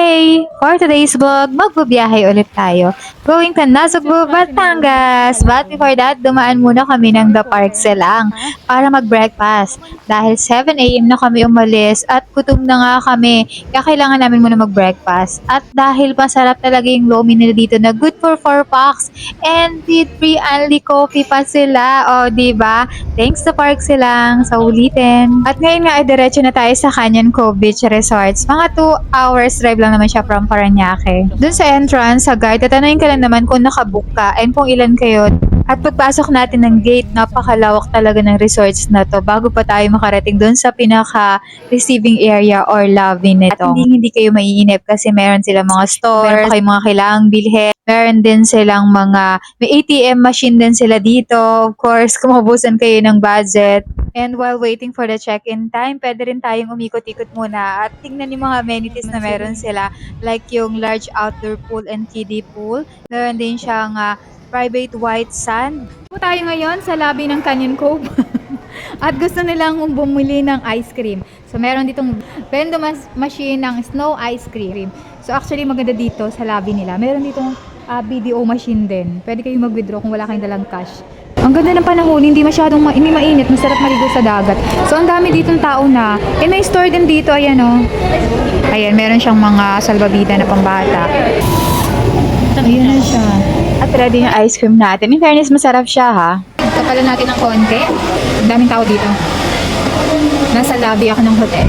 Okay, for today's vlog, magbabiyahe ulit tayo. Going to Nasugbu, Batangas. But before that, dumaan muna kami ng The Park Silang para mag-breakfast. Dahil 7 a.m. na kami umalis at gutom na nga kami, kaya kailangan namin muna mag-breakfast. At dahil masarap talaga yung lomi nila dito na good for 4 packs and with free only coffee pa sila. O, diba? Thanks to Park Silang sa ulitin. At ngayon nga ay diretso na tayo sa Canyon Cove Beach Resorts. Mga 2 hours drive lang naman siya from Parañaque. Dun sa entrance, sa guide, tatanungin ka lang naman kung nakabook ka and kung ilan kayo. At pagpasok natin ng gate, napakalawak talaga ng resorts na to bago pa tayo makarating dun sa pinaka-receiving area or lobby nito. At hindi kayo maiinip kasi meron silang mga stores, meron pa kayong mga kailangang bilhin. Meron din silang may ATM machine din sila dito. Of course, kung mabusan kayo ng budget. And while waiting for the check-in time, pwede rin tayong umikot-ikot muna at tingnan yung mga amenities na meron sila. Like yung large outdoor pool and kiddie pool. Meron din siyang private white sand. Po tayo ngayon sa lobby ng Canyon Cove. At gusto nilang bumili ng ice cream. So meron ditong vending machine ng snow ice cream. So actually maganda dito sa lobby nila. Meron ditong BDO machine din. Pwede kayong mag-withdraw kung wala kayong dalang cash. Ang ganda ng panahon, hindi masyadong hindi mainit, masarap maligo sa dagat. So ang dami ditong tao na. And may store din dito, ayan oh. Ayan, meron siyang mga salbabida na pambata. Ayan na siya. At ready yung ice cream natin. In fairness, masarap siya ha. Kapalan natin ng konti. Ang daming tao dito. Nasa lobby ako ng hotel.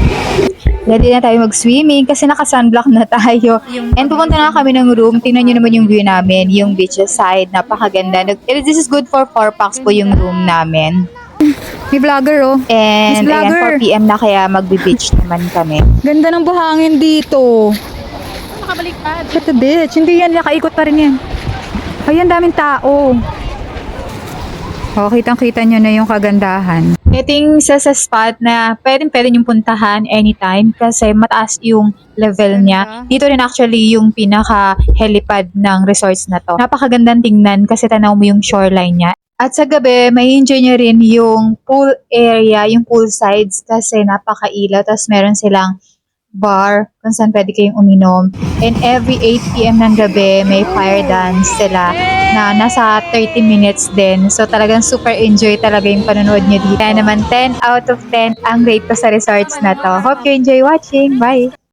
Ready na tayo mag-swimming kasi naka-sunblock na tayo. And pumunta na kami ng room. Tingnan nyo naman yung view namin. Yung beach side. Napakaganda. This is good for 4 packs po yung room namin. May vlogger oh. And ayan, 4 p.m. na kaya magbe-beach naman kami. Ganda ng buhangin dito. Nakabaliktad. At the beach. Hindi yan. Nakaikot pa rin yan. Ayan, daming tao. Oh, kitang-kita nyo na yung kagandahan. Ito yung sa spot na pwede yung puntahan anytime kasi mataas yung level niya. Dito rin actually yung pinaka-helipad ng resorts na to. Napakagandang tingnan kasi tanaw mo yung shoreline niya. At sa gabi, may enjoy nyo rin yung pool area, yung pool sides kasi napakailaw. Tapos meron silang bar kung saan pwede kayong uminom. And every 8 p.m. ng gabi, may fire dance sila na nasa 30 minutes din. So talagang super enjoy talaga yung panonood nyo dito. Kaya naman 10 out of 10 ang rate ko sa resorts na to. Hope you enjoy watching. Bye!